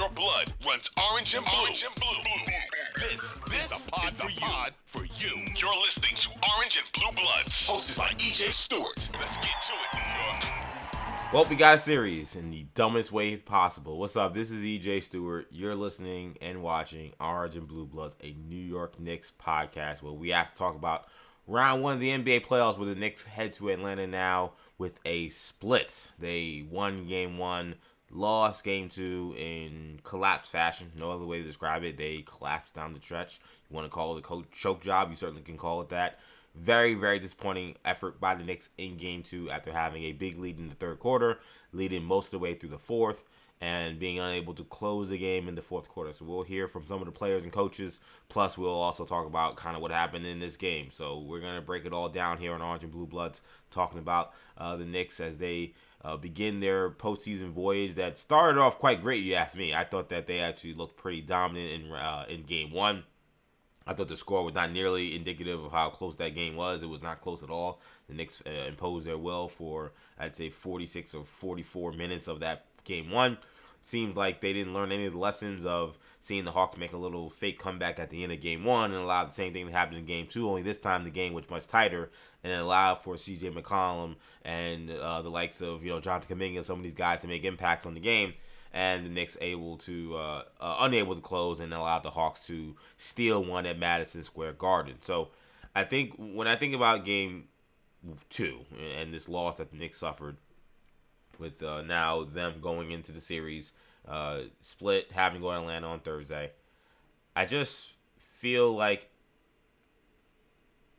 Your blood runs orange and blue. This is the pod for you. You're listening to Orange and Blue Bloods, hosted by EJ Stewart. Let's get to it, New York. Well, we got a series in the dumbest way possible. What's up? This is EJ Stewart. You're listening and watching Orange and Blue Bloods, a New York Knicks podcast where we have to talk about round one of the NBA playoffs where the Knicks head to Atlanta now with a split. They won game one, lost game two in collapse fashion. No other way to describe it. They collapsed down the stretch. You want to call it a choke job, you certainly can call it that. Very, very disappointing effort by the Knicks in game two after having a big lead in the third quarter, leading most of the way through the fourth, and being unable to close the game in the fourth quarter. So we'll hear from some of the players and coaches, plus we'll also talk about kind of what happened in this game. So we're going to break it all down here on Orange and Blue Bloods, talking about the Knicks as they begin their postseason voyage that started off quite great, you ask me. I thought that they actually looked pretty dominant in game one. I thought the score was not nearly indicative of how close that game was. It was not close at all. The Knicks imposed their will for, I'd say, 46 or 44 minutes of that game one. Seemed like they didn't learn any of the lessons of seeing the Hawks make a little fake comeback at the end of game one and allow the same thing to happen in game two, only this time the game was much tighter and it allowed for CJ McCollum and the likes of Jonathan Kuminga and some of these guys to make impacts on the game. And the Knicks unable to close and allowed the Hawks to steal one at Madison Square Garden. So I think when I think about game two and this loss that the Knicks suffered with now them going into the series split, having to go to Atlanta on Thursday, I just feel like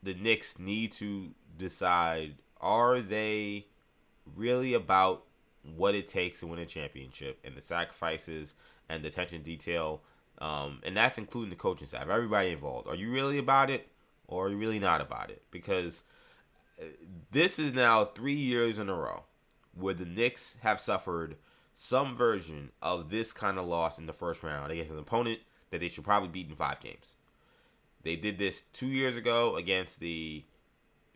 the Knicks need to decide, are they really about what it takes to win a championship and the sacrifices and the attention to detail, and that's including the coaching staff, everybody involved. Are you really about it, or are you really not about it? Because this is now 3 years in a row where the Knicks have suffered some version of this kind of loss in the first round against an opponent that they should probably beat in 5 games. They did this 2 years ago against the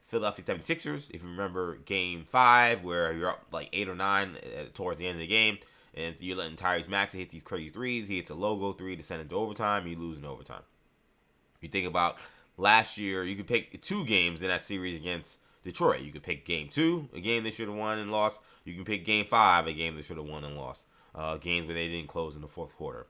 Philadelphia 76ers, if you remember game 5, where you're up like 8 or 9 towards the end of the game, and you're letting Tyrese Maxey hit these crazy threes. He hits a logo three to send it to overtime. You lose in overtime. You think about last year, you could pick 2 games in that series against Detroit. You could pick game 2, a game they should have won and lost. You can pick game 5, a game they should have won and lost. Games where they didn't close in the fourth quarter.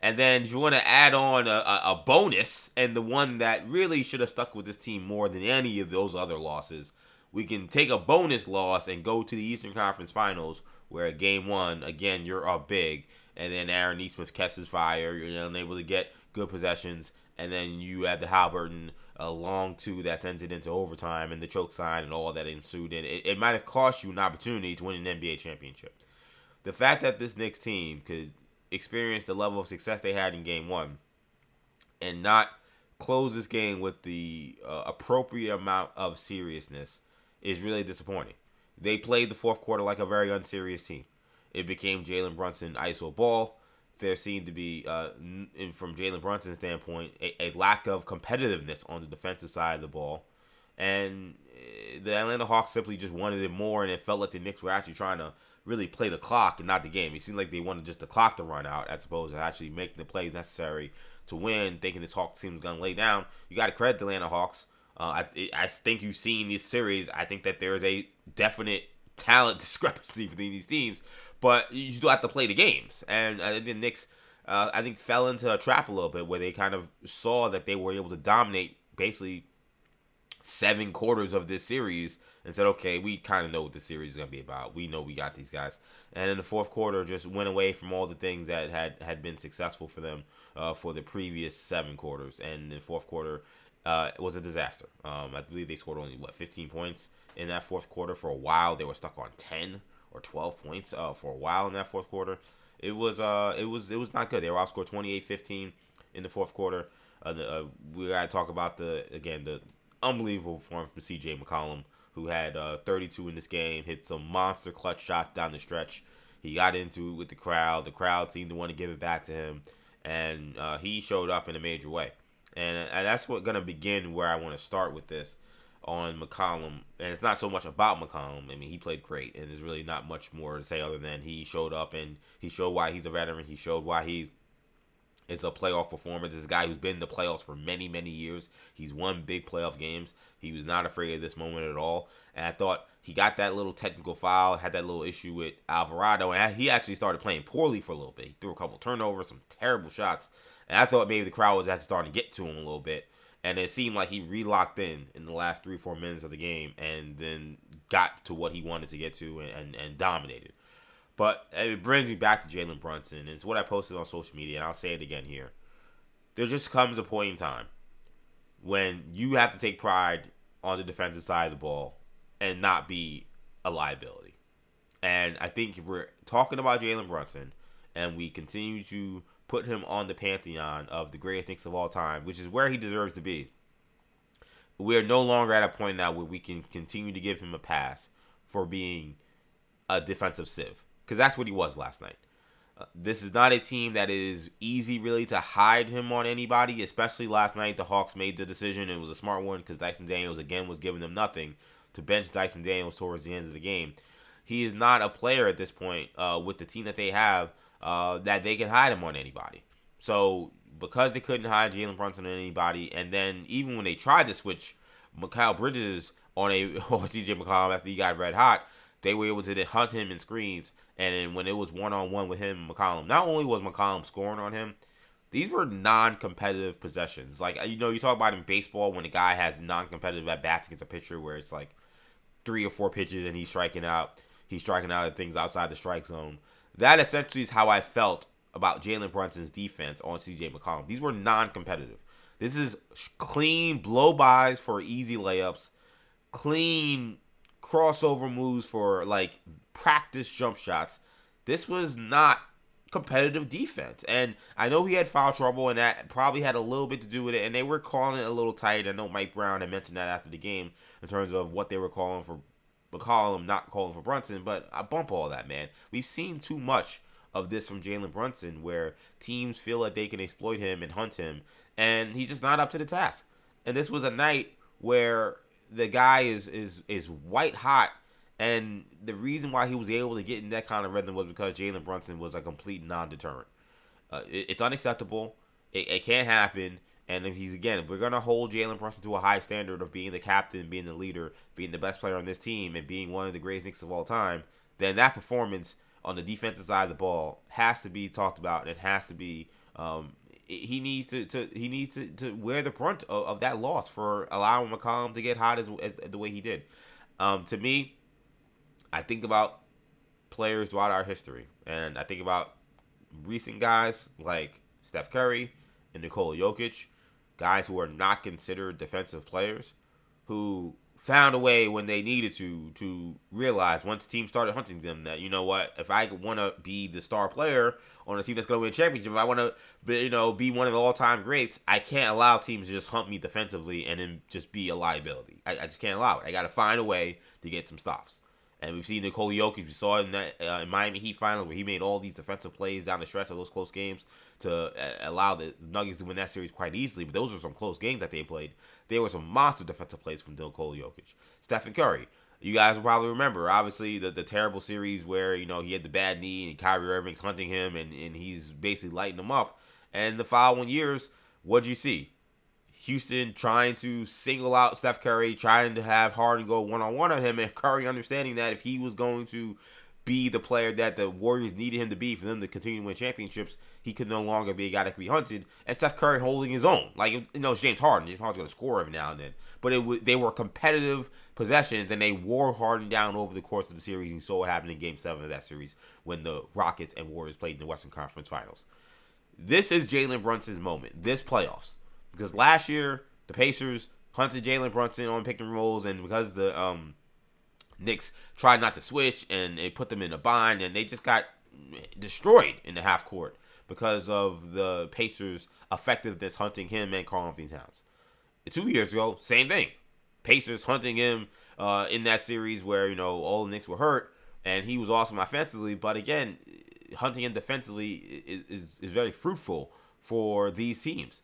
And then you want to add on a bonus, and the one that really should have stuck with this team more than any of those other losses. We can take a bonus loss and go to the Eastern Conference Finals, where game 1, again, you're up big, and then Aaron Nesmith catches fire, you're unable to get good possessions, and then you have the Halliburton long two that sends it into overtime, and the choke sign and all that ensued. And it might have cost you an opportunity to win an NBA championship. The fact that this Knicks team could experience the level of success they had in game 1 and not close this game with the appropriate amount of seriousness is really disappointing. They played the fourth quarter like a very unserious team. It became Jalen Brunson ISO ball. There seemed to be, from Jalen Brunson's standpoint, a lack of competitiveness on the defensive side of the ball. And the Atlanta Hawks simply just wanted it more, and it felt like the Knicks were actually trying to really play the clock and not the game. It seemed like they wanted just the clock to run out as opposed to actually making the plays necessary to win, thinking this Hawks team was going to lay down. You got to credit the Atlanta Hawks. I think you've seen this series. I think that there is a definite talent discrepancy between these teams, but you still have to play the games. And I think the Knicks, I think, fell into a trap a little bit where they kind of saw that they were able to dominate basically 7 quarters of this series and said, okay, we kind of know what the series is going to be about. We know we got these guys. And in the fourth quarter, just went away from all the things that had been successful for them for the previous 7 quarters. And the fourth quarter was a disaster. I believe they scored only, 15 points in that fourth quarter. For a while, they were stuck on 10 or 12 points for a while in that fourth quarter. It was not good. They were outscored 28-15 in the fourth quarter. We got to talk about the unbelievable performance from CJ McCollum, who had 32 in this game, hit some monster clutch shots down the stretch. He got into it with the crowd. The crowd seemed to want to give it back to him, and he showed up in a major way. And that's what's going to begin where I want to start with this. on McCollum, and it's not so much about McCollum. I mean, he played great, and there's really not much more to say other than he showed up and he showed why he's a veteran. He showed why he is a playoff performer. This guy who's been in the playoffs for many, many years. He's won big playoff games. He was not afraid of this moment at all. And I thought he got that little technical foul, had that little issue with Alvarado, and he actually started playing poorly for a little bit. He threw a couple turnovers, some terrible shots, and I thought maybe the crowd was actually starting to get to him a little bit. And it seemed like he re-locked in the last 3-4 minutes of the game and then got to what he wanted to get to and dominated. But it brings me back to Jalen Brunson. And it's what I posted on social media, and I'll say it again here. There just comes a point in time when you have to take pride on the defensive side of the ball and not be a liability. And I think if we're talking about Jalen Brunson and we continue to put him on the pantheon of the greatest Knicks of all time, which is where he deserves to be, we're no longer at a point now where we can continue to give him a pass for being a defensive sieve. Because that's what he was last night. This is not a team that is easy really to hide him on anybody, especially last night. The Hawks made the decision. It was a smart one because Dyson Daniels, again, was giving them nothing to bench Dyson Daniels towards the end of the game. He is not a player at this point with the team that they have that they can hide him on anybody. So because they couldn't hide Jalen Brunson on anybody, and then even when they tried to switch Mikal Bridges on CJ McCollum after he got red hot, they were able to then hunt him in screens. And then when it was one-on-one with him and McCollum, not only was McCollum scoring on him, these were non-competitive possessions. Like, you talk about in baseball when a guy has non-competitive at-bats against a pitcher where it's like 3 or 4 pitches and he's striking out. He's striking out at things outside the strike zone. That essentially is how I felt about Jalen Brunson's defense on CJ McCollum. These were non-competitive. This is clean blow-bys for easy layups, clean crossover moves for like practice jump shots. This was not competitive defense. And I know he had foul trouble, and that probably had a little bit to do with it. And they were calling it a little tight. I know Mike Brown had mentioned that after the game in terms of what they were calling for McCollum, not calling for Brunson. But I bump all that, man. We've seen too much of this from Jalen Brunson where teams feel like they can exploit him and hunt him, and he's just not up to the task. And this was a night where the guy is white hot, and the reason why he was able to get in that kind of rhythm was because Jalen Brunson was a complete non-deterrent. It's unacceptable. It can't happen. And if we're going to hold Jalen Brunson to a high standard of being the captain, being the leader, being the best player on this team, and being one of the greatest Knicks of all time, then that performance on the defensive side of the ball has to be talked about, and it has to be he needs to wear the brunt of that loss for allowing McCollum to get hot as the way he did. To me, I think about players throughout our history, and I think about recent guys like Steph Curry and Nikola Jokic, guys who are not considered defensive players, who found a way when they needed to realize once the team started hunting them that, you know what, if I want to be the star player on a team that's going to win a championship, if I want to be one of the all-time greats, I can't allow teams to just hunt me defensively and then just be a liability. I just can't allow it. I got to find a way to get some stops. And we've seen Nikola Jokic. We saw it in that in Miami Heat finals where he made all these defensive plays down the stretch of those close games to allow the Nuggets to win that series quite easily. But those were some close games that they played. There were some monster defensive plays from Nikola Jokic. Stephen Curry. You guys will probably remember, obviously, the terrible series where, he had the bad knee and Kyrie Irving's hunting him and he's basically lighting him up. And the following years, what'd you see? Houston trying to single out Steph Curry, trying to have Harden go one-on-one on him, and Curry understanding that if he was going to be the player that the Warriors needed him to be for them to continue to win championships, he could no longer be a guy that could be hunted, and Steph Curry holding his own. Like, it's James Harden. James Harden's going to score every now and then. But they were competitive possessions, and they wore Harden down over the course of the series. You saw what happened in Game 7 of that series when the Rockets and Warriors played in the Western Conference Finals. This is Jalen Brunson's moment, this playoffs. Because last year, the Pacers hunted Jalen Brunson on pick and rolls, and because the Knicks tried not to switch, and they put them in a bind, and they just got destroyed in the half court because of the Pacers' effectiveness hunting him and Karl-Anthony Towns. 2 years ago, same thing. Pacers hunting him in that series where, all the Knicks were hurt, and he was awesome offensively, but again, hunting him defensively is very fruitful for these teams.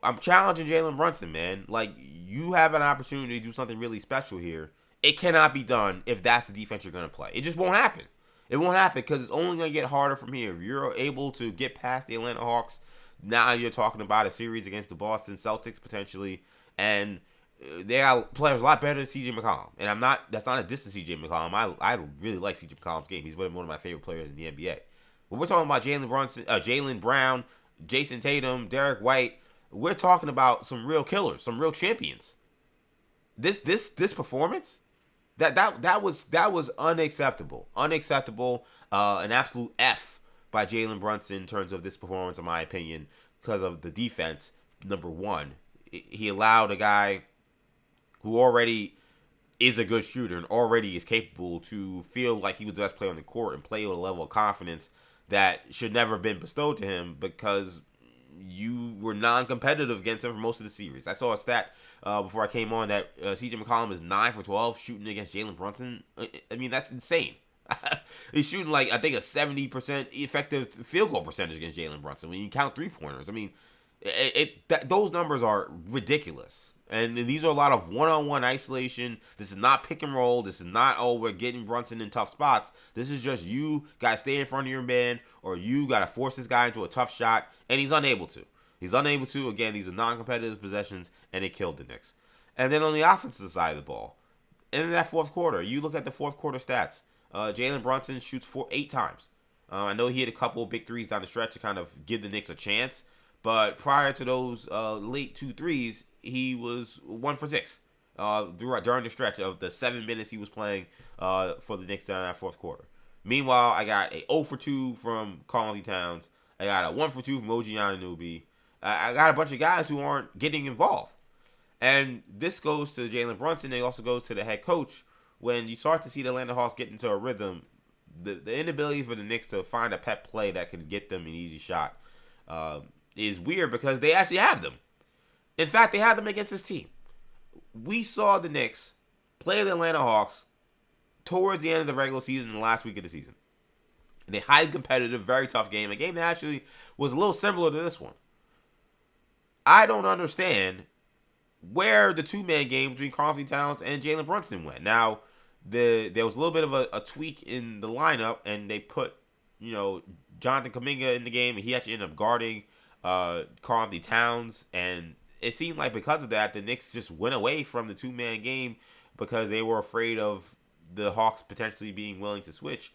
I'm challenging Jalen Brunson, man. Like, you have an opportunity to do something really special here. It cannot be done if that's the defense you're going to play. It just won't happen. It won't happen because it's only going to get harder from here. If you're able to get past the Atlanta Hawks, now you're talking about a series against the Boston Celtics potentially, and they got players a lot better than CJ McCollum. And that's not a diss to CJ McCollum. I really like CJ McCollum's game. He's one of my favorite players in the NBA. But we're talking about Jaylen Brown, Jason Tatum, Derek White. We're talking about some real killers, some real champions. This performance, that was unacceptable. Unacceptable. An absolute F by Jalen Brunson in terms of this performance, in my opinion, because of the defense. Number one, he allowed a guy who already is a good shooter and already is capable to feel like he was the best player on the court and play with a level of confidence that should never have been bestowed to him because you were non-competitive against him for most of the series. I saw a stat before I came on that CJ McCollum is 9 for 12 shooting against Jalen Brunson. I mean, that's insane. He's shooting like, I think, a 70% effective field goal percentage against Jalen Brunson when you count three-pointers. I mean, those numbers are ridiculous. And these are a lot of one-on-one isolation. This is not pick and roll. This is not, oh, we're getting Brunson in tough spots. This is just you got to stay in front of your man, or you got to force this guy into a tough shot, and he's unable to. He's unable to. Again, these are non-competitive possessions, and it killed the Knicks. And then on the offensive side of the ball, in that fourth quarter, you look at the fourth quarter stats. Jalen Brunson shoots 8 times. I know he had a couple of big threes down the stretch to kind of give the Knicks a chance, but prior to those late 2 threes, he was 1 for 6 during the stretch of the 7 minutes he was playing for the Knicks down in that fourth quarter. Meanwhile, I got a 0 for 2 from Karl-Anthony Towns. I got a 1 for 2 from OG Anunoby. I got a bunch of guys who aren't getting involved. And this goes to Jalen Brunson. It also goes to the head coach. When you start to see the Atlanta Hawks get into a rhythm, the inability for the Knicks to find a pep play that can get them an easy shot is weird because they actually have them. In fact, they have them against this team. We saw the Knicks play the Atlanta Hawks towards the end of the regular season, the last week of the season. In a highly competitive, very tough game. A game that actually was a little similar to this one. I don't understand where the two-man game between Karl-Anthony Towns and Jalen Brunson went. Now, there was a little bit of a tweak in the lineup, and they put, Jonathan Kuminga in the game, and he actually ended up guarding Karl-Anthony Towns, and it seemed like because of that, the Knicks just went away from the two-man game because they were afraid of the Hawks potentially being willing to switch.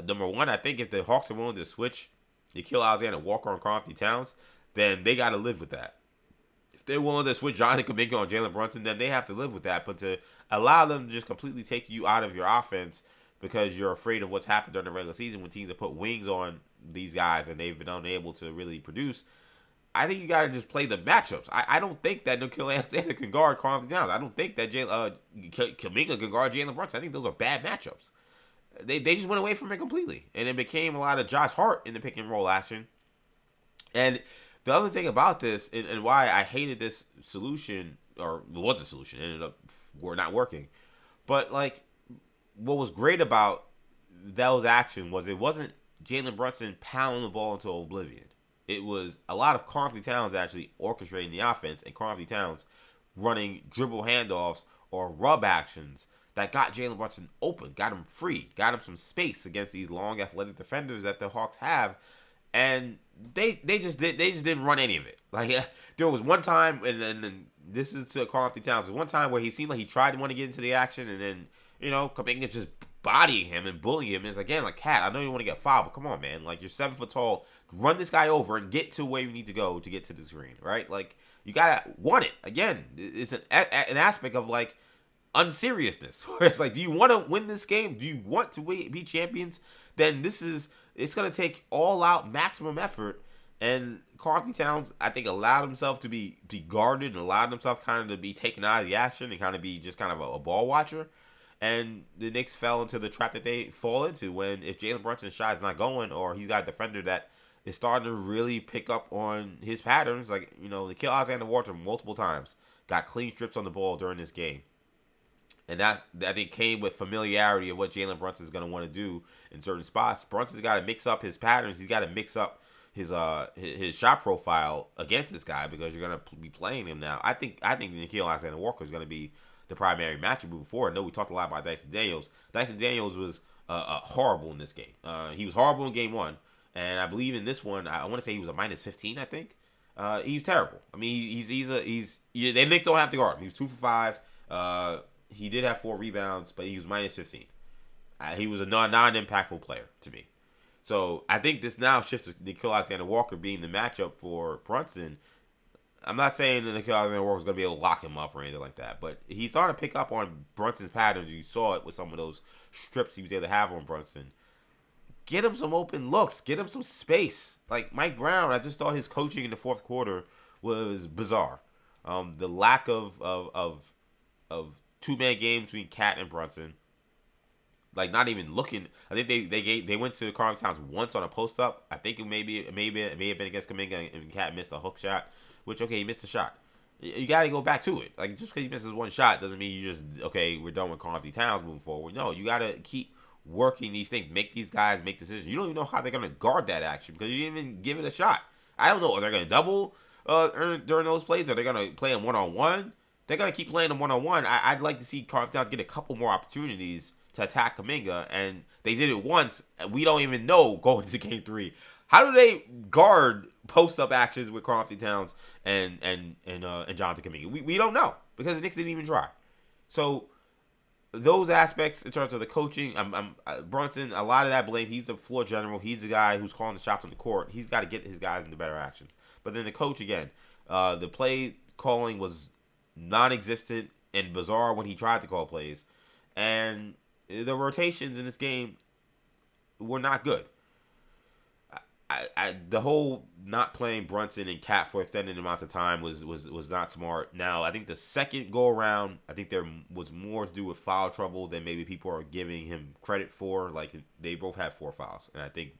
Number one, I think if the Hawks are willing to switch to kill Alexander Walker on Karl-Anthony Towns, then they got to live with that. If they're willing to switch Jonathan Kuminga on Jalen Brunson, then they have to live with that. But to allow them to just completely take you out of your offense because you're afraid of what's happened during the regular season when teams have put wings on these guys and they've been unable to really produce, I think you got to just play the matchups. I don't think that Nickeil Alexander can guard Karl-Anthony Towns. I don't think that Kuminga can guard Jalen Brunson. I think those are bad matchups. They just went away from it completely. And it became a lot of Josh Hart in the pick and roll action. And the other thing about this, and why I hated this solution, or it was a solution, ended up not working. But, what was great about those action was it wasn't Jalen Brunson pounding the ball into oblivion. It was a lot of Karl-Anthony Towns actually orchestrating the offense, and Karl-Anthony Towns running dribble handoffs or rub actions that got Jalen Brunson open, got him free, got him some space against these long athletic defenders that the Hawks have, and they just didn't run any of it. There was one time, and this is to Karl-Anthony Towns, one time where he seemed like he tried to want to get into the action, and then Kuminga just bodying him and bullying him. And it's again like, Cat, I know you want to get fouled, but come on, man. You're 7 foot tall. Run this guy over and get to where you need to go to get to the screen, right? You gotta want it. Again, it's an aspect of unseriousness. Where it's do you want to win this game? Do you want to be champions? Then it's gonna take all out maximum effort. And Karl-Anthony Towns, I think, allowed himself to be guarded and allowed himself kind of to be taken out of the action and kind of be just kind of a ball watcher. And the Knicks fell into the trap that they fall into when if Jalen Brunson's shot is not going or he's got a defender that is starting to really pick up on his patterns. Nickeil Alexander Walker multiple times got clean strips on the ball during this game. And that, I think, came with familiarity of what Jalen Brunson is going to want to do in certain spots. Brunson's got to mix up his patterns. He's got to mix up his shot profile against this guy because you're gonna be playing him now. I think Nickeil Alexander-Walker is gonna be the primary matchup moving forward. I know we talked a lot about Dyson Daniels. Dyson Daniels was horrible in this game. He was horrible in game one, and I believe in this one, I want to say he was a minus 15. I think he's terrible. I mean, they Knicks don't have to guard him. He was 2 for 5. He did have 4 rebounds, but he was minus 15. He was a non-impactful player to me. So I think this now shifts to Nickeil Alexander-Walker being the matchup for Brunson. I'm not saying that Nickeil Alexander-Walker is going to be able to lock him up or anything like that, but he's starting to pick up on Brunson's patterns. You saw it with some of those strips he was able to have on Brunson. Get him some open looks. Get him some space. Like Mike Brown, I just thought his coaching in the fourth quarter was bizarre. The lack of two-man game between Cat and Brunson. Like not even looking. I think they went to Karl Towns once on a post up. I think it may have been against Kuminga and Cat missed a hook shot. Which he missed a shot. You got to go back to it. Like just because he misses one shot doesn't mean you just we're done with Karl Towns moving forward. No, you got to keep working these things. Make these guys make decisions. You don't even know how they're gonna guard that action because you didn't even give it a shot. I don't know. Are they gonna double during those plays? Are they gonna play them 1-on-1? They're gonna keep playing them 1-on-1. I'd like to see Karl Towns get a couple more opportunities to attack Kuminga, and they did it once, and we don't even know going into game 3. How do they guard post-up actions with Karl Towns and Jonathan Kuminga? We don't know because the Knicks didn't even try. So those aspects in terms of the coaching, Brunson, a lot of that blame. He's the floor general. He's the guy who's calling the shots on the court. He's got to get his guys into better actions. But then the coach again, the play calling was non-existent and bizarre when he tried to call plays, and the rotations in this game were not good. The whole not playing Brunson and Cat for extended amounts of time was not smart. Now, I think the second go around, I think there was more to do with foul trouble than maybe people are giving him credit for. Like, they both had 4 fouls. And I think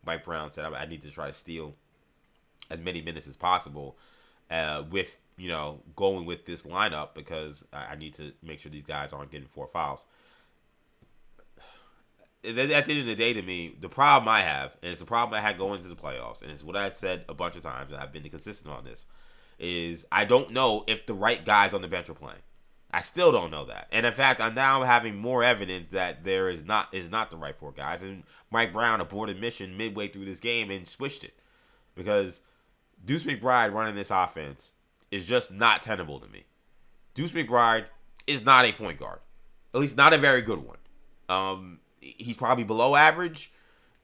Mike Brown said, I need to try to steal as many minutes as possible with, going with this lineup because I need to make sure these guys aren't getting 4 fouls. At the end of the day, to me, the problem I have, and it's the problem I had going into the playoffs, and it's what I said a bunch of times, and I've been consistent on this, is I don't know if the right guys on the bench are playing. I still don't know that. And in fact, I'm now having more evidence that there is not the right 4 guys. And Mike Brown aborted mission midway through this game and switched it. Because Deuce McBride running this offense is just not tenable to me. Deuce McBride is not a point guard. At least not a very good one. He's probably below average.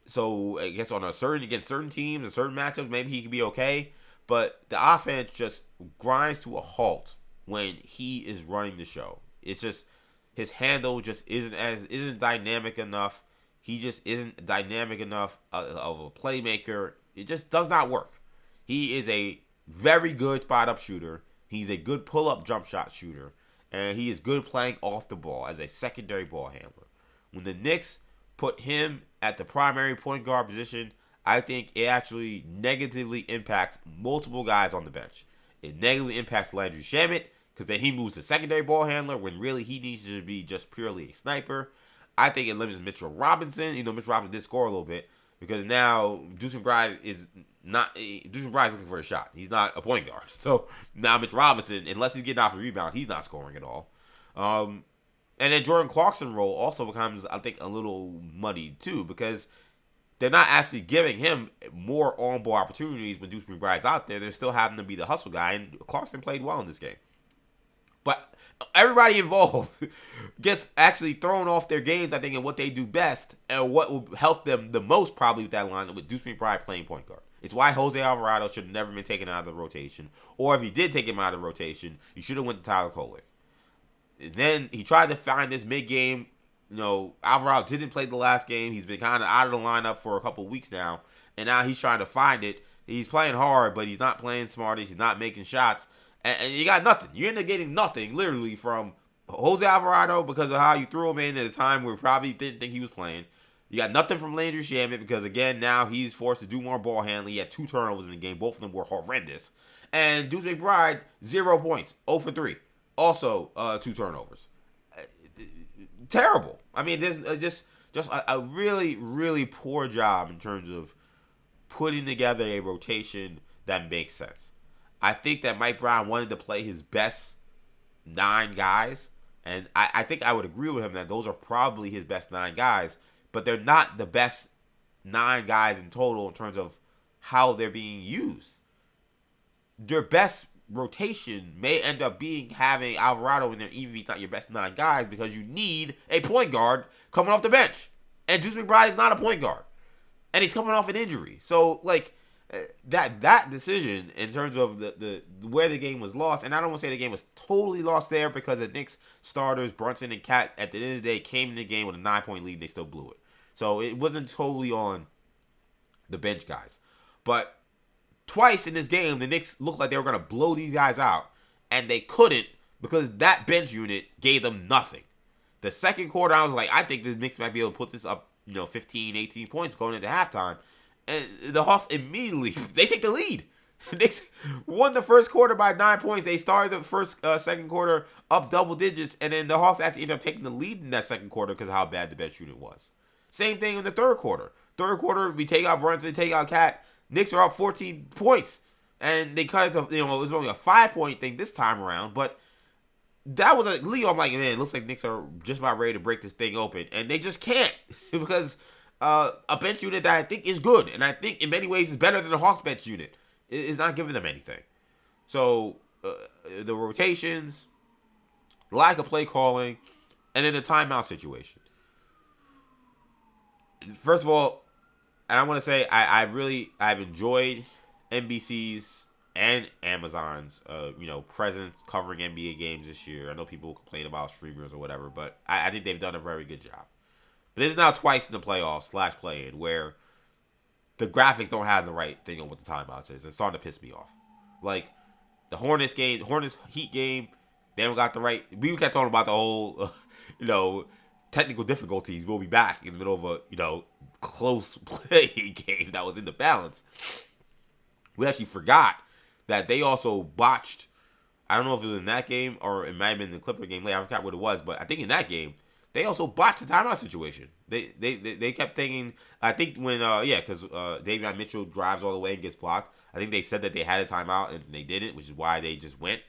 So I guess against certain teams and certain matchups, maybe he could be okay. But the offense just grinds to a halt when he is running the show. It's just his handle just isn't dynamic enough. He just isn't dynamic enough of a playmaker. It just does not work. He is a very good spot up shooter. He's a good pull up jump shot shooter, and he is good playing off the ball as a secondary ball handler. When the Knicks put him at the primary point guard position, I think it actually negatively impacts multiple guys on the bench. It negatively impacts Landry Shamet because then he moves to secondary ball handler when really he needs to be just purely a sniper. I think it limits Mitchell Robinson. Mitchell Robinson did score a little bit because now Deuce McBride is looking for a shot. He's not a point guard. So now Mitch Robinson, unless he's getting off the rebounds, he's not scoring at all. And then Jordan Clarkson's role also becomes, I think, a little muddy too because they're not actually giving him more on-ball opportunities when Deuce McBride's out there. They're still having to be the hustle guy, and Clarkson played well in this game. But everybody involved gets actually thrown off their games, I think, in what they do best and what will help them the most probably with that lineup with Deuce McBride playing point guard. It's why Jose Alvarado should have never been taken out of the rotation. Or if he did take him out of the rotation, you should have went to Tyler Kolek. And then he tried to find this mid-game. Alvarado didn't play the last game. He's been kind of out of the lineup for a couple of weeks now. And now he's trying to find it. He's playing hard, but he's not playing smart. He's not making shots. And you got nothing. You end up getting nothing, literally, from Jose Alvarado because of how you threw him in at a time where we probably didn't think he was playing. You got nothing from Landry Shamet because, again, now he's forced to do more ball handling. He had 2 turnovers in the game. Both of them were horrendous. And Deuce McBride, 0 points, 0 for 3. Also, 2 turnovers. Terrible. I mean, there's just a really, really poor job in terms of putting together a rotation that makes sense. I think that Mike Brown wanted to play his best 9 guys, and I think I would agree with him that those are probably his best 9 guys, but they're not the best 9 guys in total in terms of how they're being used. Your best rotation may end up being having Alvarado in there, even if he's not your best 9 guys, because you need a point guard coming off the bench. And Juice McBride is not a point guard. And he's coming off an injury. So, like, that decision in terms of the where the game was lost, and I don't want to say the game was totally lost there because the Knicks starters, Brunson and Cat, at the end of the day, came in the game with a 9-point lead and they still blew it. So it wasn't totally on the bench guys. But twice in this game, the Knicks looked like they were going to blow these guys out, and they couldn't because that bench unit gave them nothing. The second quarter, I was like, I think the Knicks might be able to put this up, 15, 18 points going into halftime. And the Hawks immediately, they take the lead. The Knicks won the first quarter by 9 points. They started the second quarter up double digits, and then the Hawks actually ended up taking the lead in that second quarter because of how bad the bench unit was. Same thing in the third quarter. Third quarter, we take out Brunson, take out Cat. Knicks are up 14 points, and they cut it to, it was only a 5-point thing this time around, but that was a lead. I'm like, man, it looks like Knicks are just about ready to break this thing open, and they just can't because a bench unit that I think is good, and I think in many ways is better than the Hawks bench unit, is not giving them anything. So the rotations, lack of play calling, and then the timeout situation. First of all, and I want to say I've enjoyed NBC's and Amazon's presence covering NBA games this year. I know people complain about streamers or whatever, but I think they've done a very good job. But this is now twice in the playoffs / play-in where the graphics don't have the right thing on what the timeouts is. It's starting to piss me off. Like the Hornets Heat game, they don't got the right. We kept talking about the whole, technical difficulties. We'll be back in the middle of a close play game that was in the balance. We actually forgot that they also botched. I don't know if it was in that game or it might have been the Clipper game later. I forgot what it was, but I think in that game they also botched the timeout situation. They kept thinking. I think when because Davion Mitchell drives all the way and gets blocked. I think they said that they had a timeout and they didn't, which is why they just went.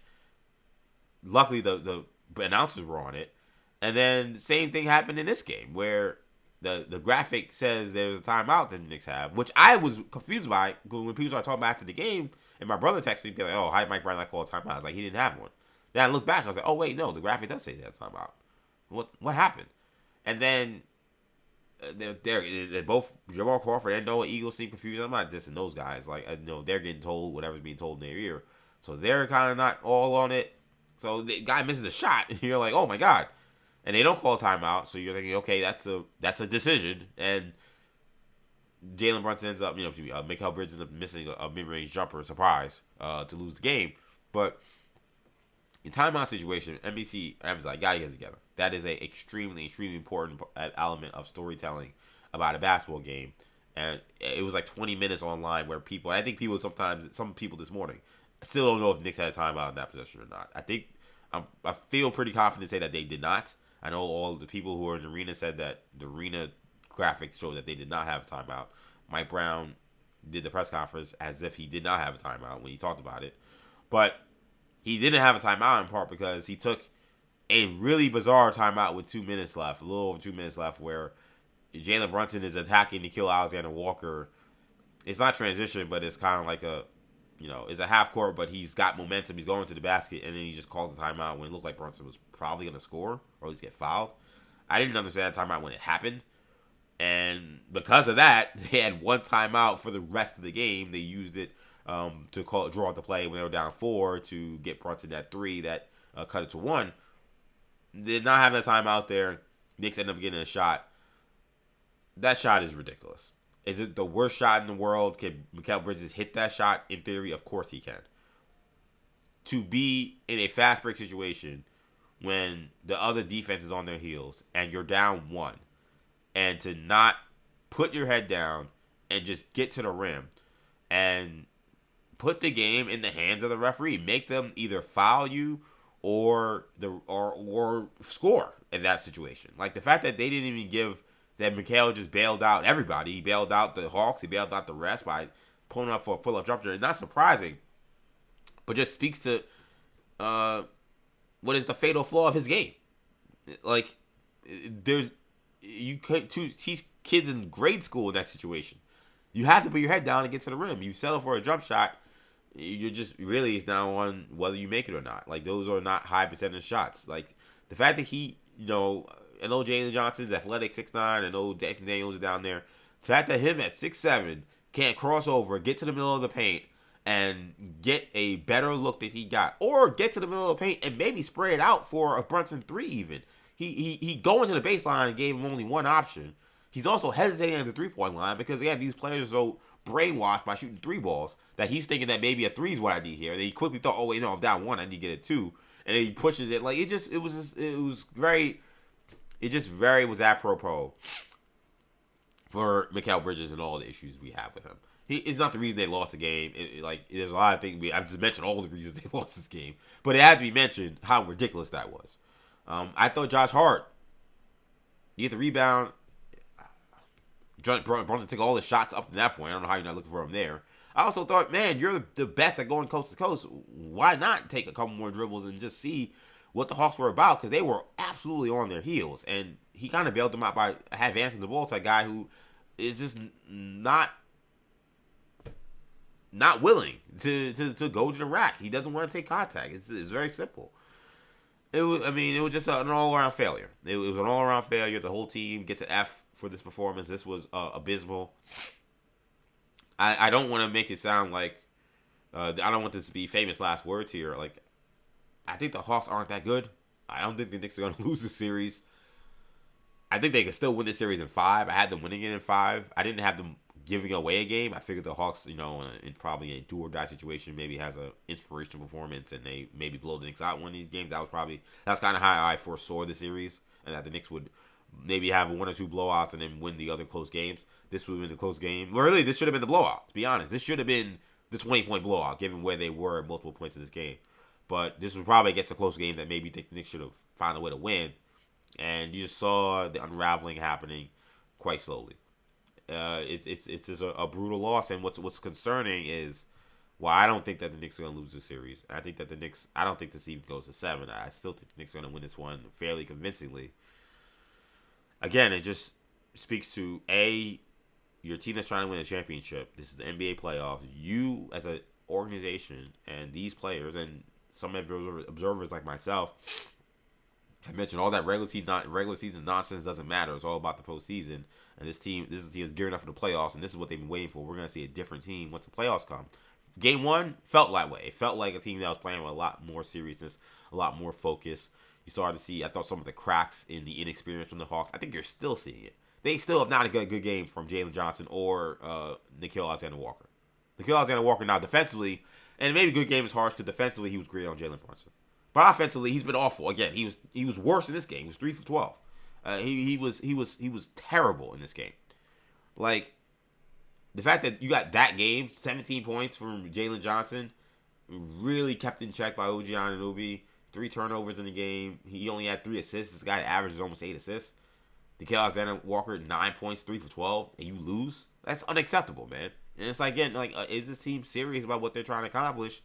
Luckily, the announcers were on it, and then the same thing happened in this game where the graphic says there's a timeout that the Knicks have, which I was confused by when people started talking about after the game, and my brother texted me be like, "Oh, how did Mike Brown not call a timeout?" I was like, he didn't have one. Then I looked back, I was like, "Oh wait, no, the graphic does say that timeout." What happened? And then they're both Jamal Crawford and Noah Eagle seem confused. I'm not dissing those guys. Like they're getting told whatever's being told in their ear, so they're kind of not all on it. So the guy misses a shot, and you're like, "Oh my god!" And they don't call a timeout, so you're thinking, okay, that's a decision. And Jalen Brunson ends up, Mikal Bridges ends up missing a mid-range jumper, surprise, to lose the game. But in timeout situation, NBC, Amazon, gotta get together. That is a extremely, extremely important element of storytelling about a basketball game. And it was like 20 minutes online where I think some people this morning, still don't know if Knicks had a timeout in that possession or not. I feel pretty confident to say that they did not. I know all the people who were in the arena said that the arena graphic showed that they did not have a timeout. Mike Brown did the press conference as if he did not have a timeout when he talked about it. But he didn't have a timeout in part because he took a really bizarre timeout with 2 minutes left, a little over 2 minutes left, where Jalen Brunson is attacking to kill Alexander Walker. It's not transition, but it's kind of like it's a half court, but he's got momentum. He's going to the basket, and then he just calls the timeout when it looked like Brunson was probably going to score or at least get fouled. I didn't understand that timeout when it happened. And because of that, they had one timeout for the rest of the game. They used it to draw out the play when they were down 4 to get Brunson that 3 that cut it to 1. Did not have that timeout there. Knicks ended up getting a shot. That shot is ridiculous. Is it the worst shot in the world? Can Mikal Bridges hit that shot? In theory, of course he can. To be in a fast break situation when the other defense is on their heels and you're down 1, and to not put your head down and just get to the rim and put the game in the hands of the referee, make them either foul you or score in that situation. Like the fact that they didn't even give that McHale just bailed out everybody. He bailed out the Hawks. He bailed out the rest by pulling up for a pull-up jumper. It's not surprising, but just speaks to what is the fatal flaw of his game. Like, you could teach kids in grade school in that situation. You have to put your head down and get to the rim. You settle for a jump shot, you're just really, it's now on whether you make it or not. Like, those are not high percentage shots. Like, the fact that he, I know Jalen Johnson's athletic 6'9", I know Jackson Daniels is down there. The fact that him at 6'7" can't cross over, get to the middle of the paint, and get a better look that he got, or get to the middle of the paint and maybe spray it out for a Brunson 3 even. He going to the baseline and gave him only one option. He's also hesitating at the three-point line because, again, these players are so brainwashed by shooting 3 balls that he's thinking that maybe a 3 is what I need here. And he quickly thought, oh, wait, no, I'm down 1. I need to get a 2. And then he pushes it. Like, it was very apropos for Mikal Bridges and all the issues we have with him. It's not the reason they lost the game. There's a lot of things. I've just mentioned all the reasons they lost this game. But it had to be mentioned how ridiculous that was. I thought Josh Hart, he hit the rebound. Brunson took all the shots up to that point. I don't know how you're not looking for him there. I also thought, man, you're the best at going coast to coast. Why not take a couple more dribbles and just see what the Hawks were about? Because they were absolutely on their heels. And he kind of bailed them out by advancing the ball to a guy who is just not willing to go to the rack. He doesn't want to take contact. It's very simple. It was just an all-around failure. It was an all-around failure. The whole team gets an F for this performance. This was abysmal. I don't want to make it sound like I don't want this to be famous last words here. Like, I think the Hawks aren't that good. I don't think the Knicks are going to lose the series. I think they can still win this series in 5. I had them winning it in 5. I didn't have them giving away a game. I figured the Hawks, in probably a do-or-die situation, maybe has an inspirational performance and they maybe blow the Knicks out one of these games. That's kind of how I foresaw the series, and that the Knicks would maybe have 1 or 2 blowouts and then win the other close games. This would have been the close game. Well, really, this should have been the blowout, to be honest. This should have been the 20-point blowout, given where they were at multiple points in this game. But this was probably against a close game that maybe the Knicks should have found a way to win. And you just saw the unraveling happening quite slowly. It's just a brutal loss. And what's concerning is, well, I don't think that the Knicks are going to lose the series. I don't think this even goes to 7. I still think the Knicks are going to win this one fairly convincingly. Again, it just speaks to, A, your team that's trying to win a championship. This is the NBA playoffs. You, as an organization, and these players, and some observers like myself, I mentioned all that regular season nonsense doesn't matter. It's all about the postseason. And this team is gearing up for the playoffs, and this is what they've been waiting for. We're going to see a different team once the playoffs come. Game 1 felt that way. It felt like a team that was playing with a lot more seriousness, a lot more focus. You started to see, I thought, some of the cracks in the inexperience from the Hawks. I think you're still seeing it. They still have not a good game from Jalen Johnson or Nickeil Alexander-Walker. Nickeil Alexander-Walker now defensively, and maybe good game is harsh because defensively he was great on Jalen Brunson. But offensively, he's been awful. Again, he was worse in this game. He was 3 for 12. He was terrible in this game. Like, the fact that you got that game, 17 points from Jalen Johnson, really kept in check by OG Anunoby. 3 turnovers in the game. He only had 3 assists. This guy averages almost 8 assists. Nickeil Alexander-Walker, 9 points, 3 for 12, and you lose. That's unacceptable, man. And it's like, again, is this team serious about what they're trying to accomplish?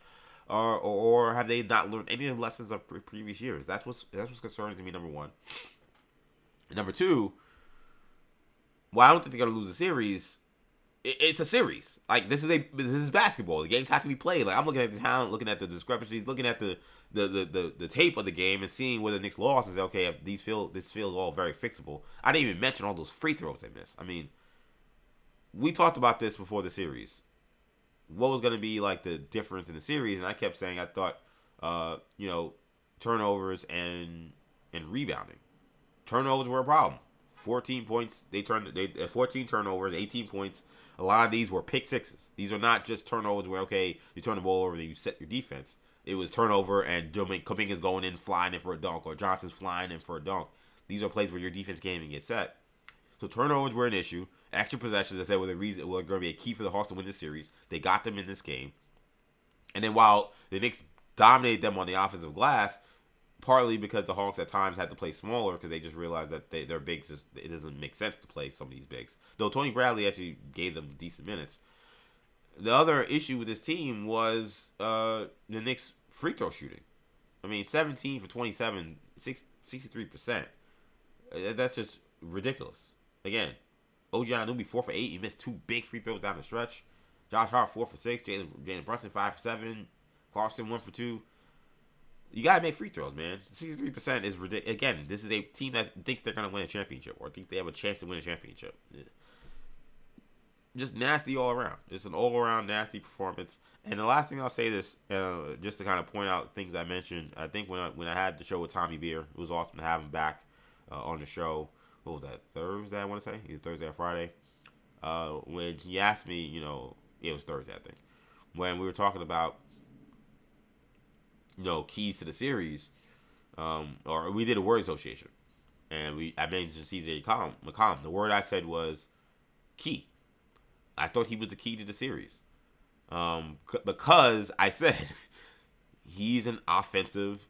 Or have they not learned any of the lessons of previous years? That's what's concerning to me, number 1. And number 2, well, I don't think they're gonna lose the series. It's a series. Like, this is basketball. The games have to be played. Like, I'm looking at the talent, looking at the discrepancies, looking at the tape of the game, and seeing where the Knicks lost and say, okay, if this feels all very fixable. I didn't even mention all those free throws they missed. I mean, we talked about this before the series. What was going to be like the difference in the series? And I kept saying I thought, turnovers and rebounding. Turnovers were a problem. 14 points. They 14 turnovers, 18 points. A lot of these were pick sixes. These are not just turnovers where, okay, you turn the ball over and you set your defense. It was turnover and Kuminga's going in, flying in for a dunk, or Johnson's flying in for a dunk. These are plays where your defense can't even get set. So turnovers were an issue. Extra possessions, I said, were going to be a key for the Hawks to win this series. They got them in this game. And then while the Knicks dominated them on the offensive glass, partly because the Hawks at times had to play smaller because they just realized that their bigs just it doesn't make sense to play some of these bigs. Though Tony Bradley actually gave them decent minutes. The other issue with this team was the Knicks free throw shooting. I mean, 17 for 27, 63%. That's just ridiculous. Again, OG Anunoby 4 for 8. He missed 2 big free throws down the stretch. Josh Hart 4 for 6. Jalen Brunson 5 for 7. Clarkson 1 for 2. You gotta make free throws, man. 63% is ridiculous. Again, this is a team that thinks they're gonna win a championship or thinks they have a chance to win a championship. Just nasty all around. It's an all around nasty performance. And the last thing I'll say this, just to kind of point out things I mentioned. I think when I had the show with Tommy Beer, it was awesome to have him back on the show. What was that, Thursday? I want to say either Thursday or Friday. When he asked me, it was Thursday, I think, when we were talking about keys to the series, or we did a word association, and I mentioned CJ McCollum. The word I said was key. I thought he was the key to the series, because I said he's an offensive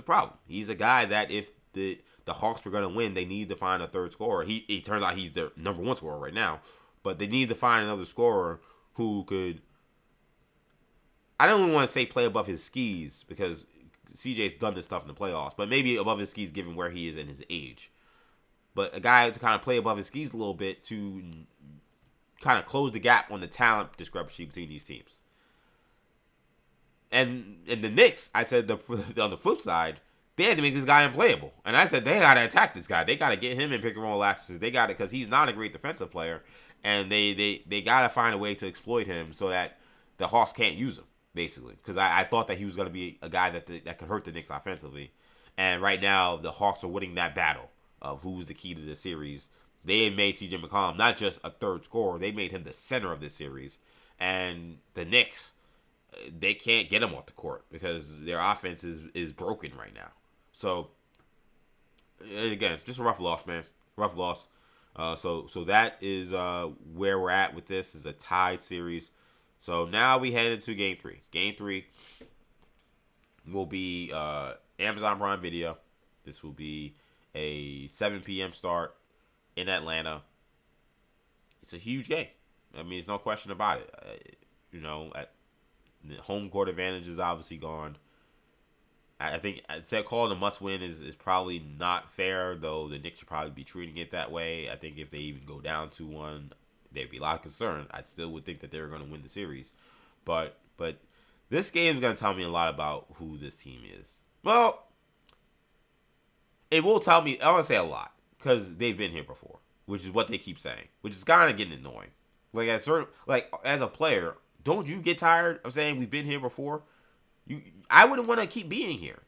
problem. He's a guy that if the Hawks were going to win, they need to find a third scorer. He turns out he's their number one scorer right now, but they need to find another scorer who could. I don't even want to say play above his skis because CJ's done this stuff in the playoffs, but maybe above his skis given where he is in his age. But a guy to kind of play above his skis a little bit to kind of close the gap on the talent discrepancy between these teams. And in the Knicks, I said on the flip side, they had to make this guy unplayable. And I said they got to attack this guy. They got to get him in pick and roll actions. They got it because he's not a great defensive player. And they got to find a way to exploit him so that the Hawks can't use him, basically. Because I thought that he was going to be a guy that could hurt the Knicks offensively. And right now, the Hawks are winning that battle of who's the key to the series. They had made CJ McCollum not just a third scorer. They made him the center of this series. And the Knicks, they can't get him off the court because their offense is broken right now. So, again, just a rough loss, man. Rough loss. So that is where we're at with this. Is a tied series. So now we head into Game 3. Game 3 will be Amazon Prime Video. This will be a 7 p.m. start in Atlanta. It's a huge game. I mean, there's no question about it. The home court advantage is obviously gone. I think I'd say calling a must-win is probably not fair, though the Knicks should probably be treating it that way. I think if they even go down 2-1, there'd be a lot of concern. I still would think that they were going to win the series. But this game is going to tell me a lot about who this team is. Well, it will tell me, I want to say a lot, because they've been here before, which is what they keep saying, which is kind of getting annoying. As a player, don't you get tired of saying we've been here before? I wouldn't want to keep being here.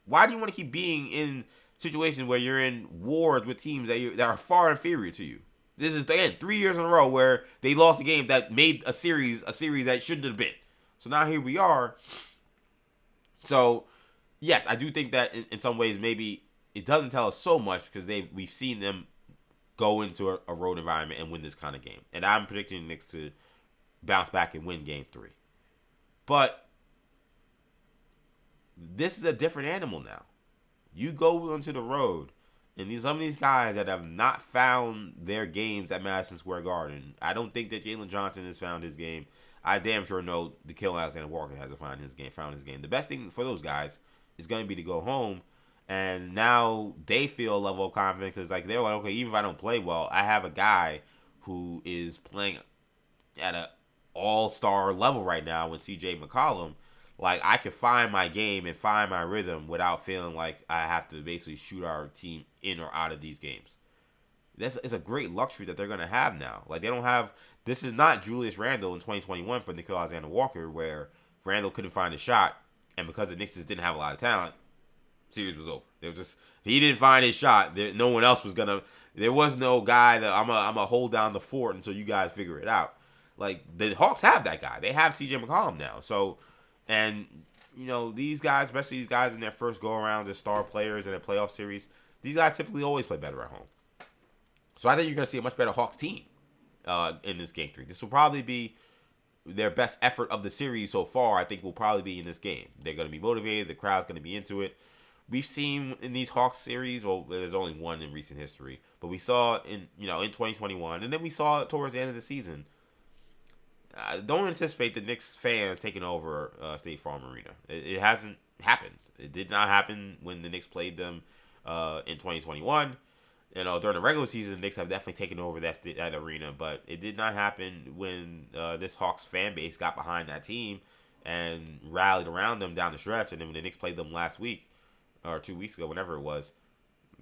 Why do you want to keep being in situations where you're in wars with teams that are far inferior to you? This is, again, 3 years in a row where they lost a game that made a series that shouldn't have been. So now here we are. So, yes, I do think that in some ways maybe it doesn't tell us so much because we've seen them go into a road environment and win this kind of game. And I'm predicting the Knicks to bounce back and win Game 3. But this is a different animal now. You go onto the road, and some of these guys that have not found their games at Madison Square Garden, I don't think that Jalen Johnson has found his game. I damn sure know Nickeil Alexander-Walker hasn't found his game. The best thing for those guys is going to be to go home, and now they feel a level of confidence because they're like, okay, even if I don't play well, I have a guy who is playing at an all-star level right now with CJ McCollum. I can find my game and find my rhythm without feeling like I have to basically shoot our team in or out of these games. It's a great luxury that they're going to have now. They don't have... This is not Julius Randle in 2021 for Nickeil Alexander-Walker where Randle couldn't find a shot, and because the Knicks just didn't have a lot of talent, series was over. It was just... If he didn't find his shot, no one else was going to... There was no guy that I'm gonna hold down the fort until you guys figure it out. The Hawks have that guy. They have CJ McCollum now. So... And, these guys, especially these guys in their first go-around as star players in a playoff series, these guys typically always play better at home. So I think you're going to see a much better Hawks team in this Game 3. This will probably be their best effort of the series so far, I think, will probably be in this game. They're going to be motivated. The crowd's going to be into it. We've seen in these Hawks series, well, there's only one in recent history, but we saw in 2021, and then we saw it towards the end of the season. Don't anticipate the Knicks fans taking over State Farm Arena. It hasn't happened. It did not happen when the Knicks played them in 2021. During the regular season, the Knicks have definitely taken over that arena, but it did not happen when this Hawks fan base got behind that team and rallied around them down the stretch. And then when the Knicks played them last week or 2 weeks ago, whenever it was,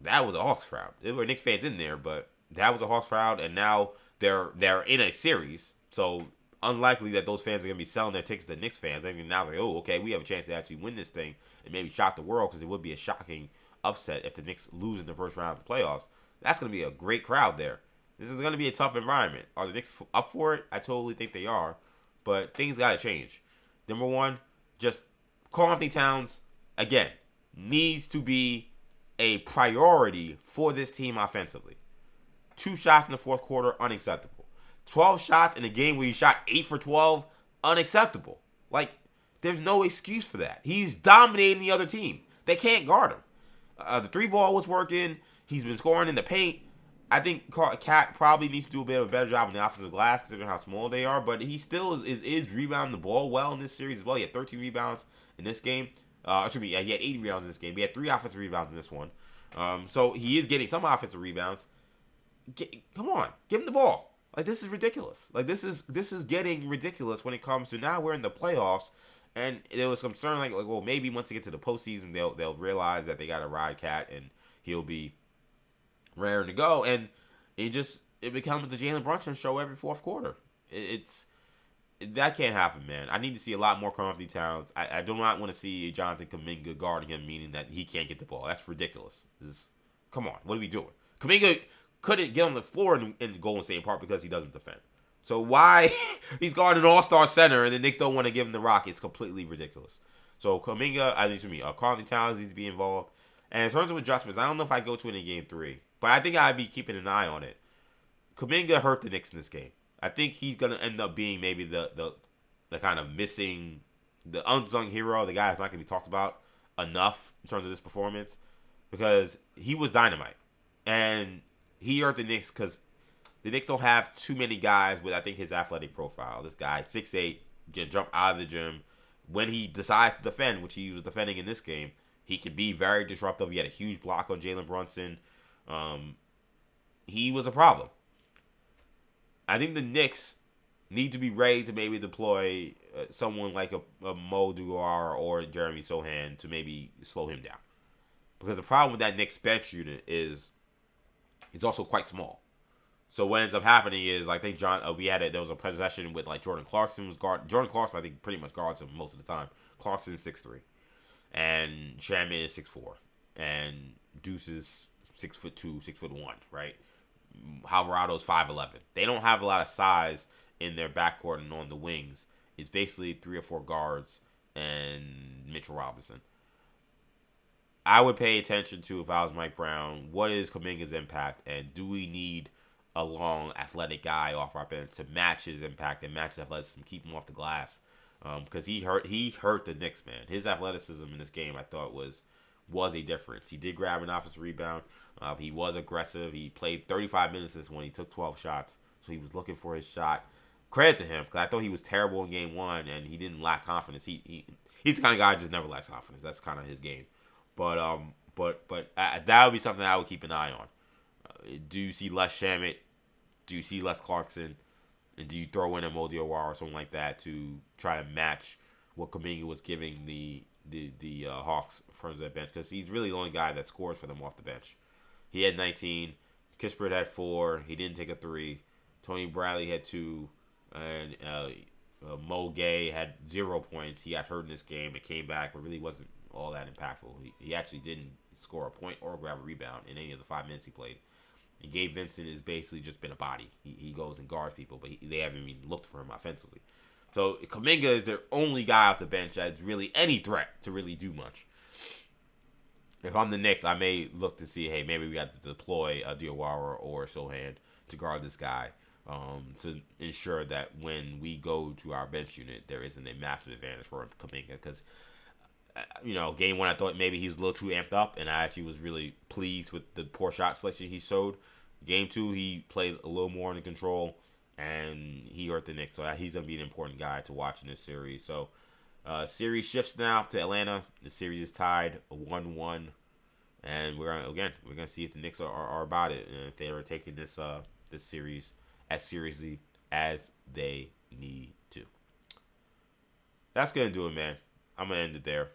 that was a Hawks crowd. There were Knicks fans in there, but that was a Hawks crowd, and now they're in a series, so unlikely that those fans are going to be selling their tickets to Knicks fans. I mean, now like, oh, okay, we have a chance to actually win this thing and maybe shock the world, because it would be a shocking upset if the Knicks lose in the first round of the playoffs. That's going to be a great crowd there. This is going to be a tough environment. Are the Knicks up for it? I totally think they are, but things got to change. Number one, just Karl Anthony Towns, again, needs to be a priority for this team offensively. 2 shots in the fourth quarter, unacceptable. 12 shots in a game where he shot 8 for 12, unacceptable. Like, there's no excuse for that. He's dominating the other team. They can't guard him. The 3-ball was working. He's been scoring in the paint. I think Cat probably needs to do a bit of a better job on the offensive glass, considering how small they are. But he still is rebounding the ball well in this series as well. He had 13 rebounds in this game. He had 8 rebounds in this game. He had 3 offensive rebounds in this one. So he is getting some offensive rebounds. Come on, give him the ball. Like, this is ridiculous. Like, this is getting ridiculous when it comes to now we're in the playoffs, and there was concern like well, maybe once they get to the postseason they'll realize that they got to ride Cat and he'll be raring to go, and it becomes the Jalen Brunson show every fourth quarter. That can't happen, man. I need to see a lot more Karl Anthony Towns. I do not want to see Jonathan Kuminga guarding him, meaning that he can't get the ball. That's ridiculous. Come on, what are we doing? Kuminga couldn't get on the floor in Golden State in part because he doesn't defend. So why he's guarding an all-star center and the Knicks don't want to give him the rock? It's completely ridiculous. So Karl Anthony Towns needs to be involved. And in terms of adjustments, I don't know if I go to it in game 3, but I think I'd be keeping an eye on it. Kuminga hurt the Knicks in this game. I think he's gonna end up being maybe the kind of missing, the unsung hero, the guy that's not gonna be talked about enough in terms of this performance, because he was dynamite. And he hurt the Knicks because the Knicks don't have too many guys with, I think, his athletic profile. This guy, 6'8", can jump out of the gym. When he decides to defend, which he was defending in this game, he can be very disruptive. He had a huge block on Jalen Brunson. He was a problem. I think the Knicks need to be ready to maybe deploy someone like a Mo Duar or Jeremy Sohan to maybe slow him down. Because the problem with that Knicks bench unit is it's also quite small. So what ends up happening is, I think there was a possession with like Jordan Clarkson was guard. Jordan Clarkson, I think, pretty much guards him most of the time. Clarkson is 6'3", and Shaman is 6'4", and Deuce is 6'2", 6'1", right? Alvarado's 5'11". They don't have a lot of size in their backcourt and on the wings. It's basically 3 or 4 guards and Mitchell Robinson. I would pay attention to, if I was Mike Brown, what is Kuminga's impact, and do we need a long, athletic guy off our bench to match his impact and match his athleticism, keep him off the glass? Because he hurt the Knicks, man. His athleticism in this game, I thought, was a difference. He did grab an offensive rebound. He was aggressive. He played 35 minutes this one. He took 12 shots, so he was looking for his shot. Credit to him, because I thought he was terrible in game 1, and he didn't lack confidence. He's the kind of guy who just never lacks confidence. That's kind of his game. But that would be something I would keep an eye on. Do you see less Shamet? Do you see less Clarkson? And do you throw in a Mo Diawara or something like that to try to match what Kuminga was giving the Hawks from the bench? Because he's really the only guy that scores for them off the bench. He had 19. Kispert had 4. He didn't take a 3. Tony Bradley had 2. And Mo Gay had 0 points. He got hurt in this game and came back, but really wasn't all that impactful. He actually didn't score a point or grab a rebound in any of the 5 minutes he played. And Gabe Vincent has basically just been a body. He goes and guards people, but they haven't even looked for him offensively. So Kuminga is their only guy off the bench that's really any threat to really do much. If I'm the Knicks, I may look to see, hey, maybe we got to deploy a Diawara or Sohan to guard this guy. to ensure that when we go to our bench unit, there isn't a massive advantage for Kuminga. Because, game one, I thought maybe he was a little too amped up, and I actually was really pleased with the poor shot selection he showed. Game two, he played a little more under control, and he hurt the Knicks. So he's going to be an important guy to watch in this series. So, series shifts now to Atlanta. The series is tied 1-1. And we're gonna see if the Knicks are about it, and if they are taking this series as seriously as they need to. That's gonna do it, man. I'm gonna end it there.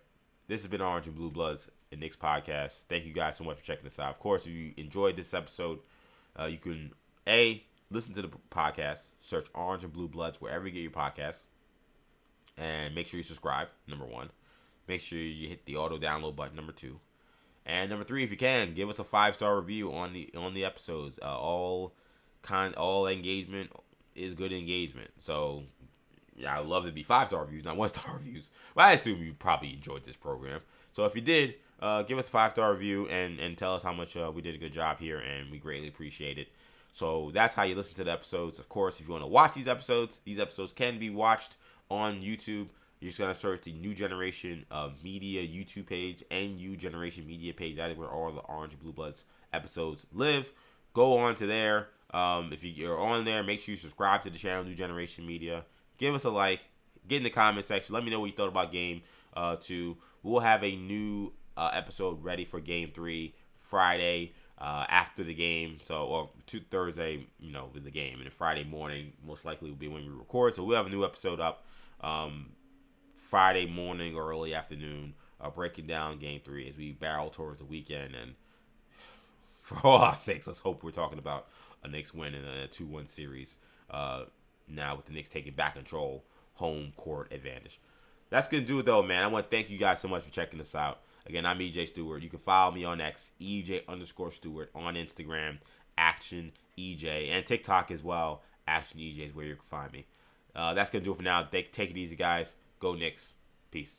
This has been Orange and Blue Bloods, the Knicks podcast. Thank you guys so much for checking us out. Of course, if you enjoyed this episode, you can listen to the podcast, search Orange and Blue Bloods wherever you get your podcasts, and make sure you subscribe. Number one, make sure you hit the auto download button. Number two. And number three, if you can, give us a 5-star review on the episodes. All engagement is good engagement. So yeah, I'd love to be 5-star reviews, not 1-star reviews. But I assume you probably enjoyed this program. So if you did, give us a 5-star review and tell us how much we did a good job here, and we greatly appreciate it. So that's how you listen to the episodes. Of course, if you want to watch these episodes can be watched on YouTube. You're just going to search the New Generation Media YouTube page and New Generation Media page. That is where all the Orange and Blue Bloods episodes live. Go on to there. If you're on there, make sure you subscribe to the channel, New Generation Media. Give us a like. Get in the comment section. Let me know what you thought about Game 2. We'll have a new episode ready for Game 3 Friday after the game. Or Thursday, with the game. And then Friday morning, most likely, will be when we record. So we'll have a new episode up. Friday morning or early afternoon, breaking down Game 3 as we barrel towards the weekend. And for all our sakes, let's hope we're talking about a Knicks win in a 2-1 series. Now with the Knicks taking back control, home court advantage. That's going to do it, though, man. I want to thank you guys so much for checking us out. Again, I'm EJ Stewart. You can follow me on X, EJ_Stewart, on Instagram, Action EJ, and TikTok as well. Action EJ is where you can find me. That's going to do it for now. Take it easy, guys. Go Knicks. Peace.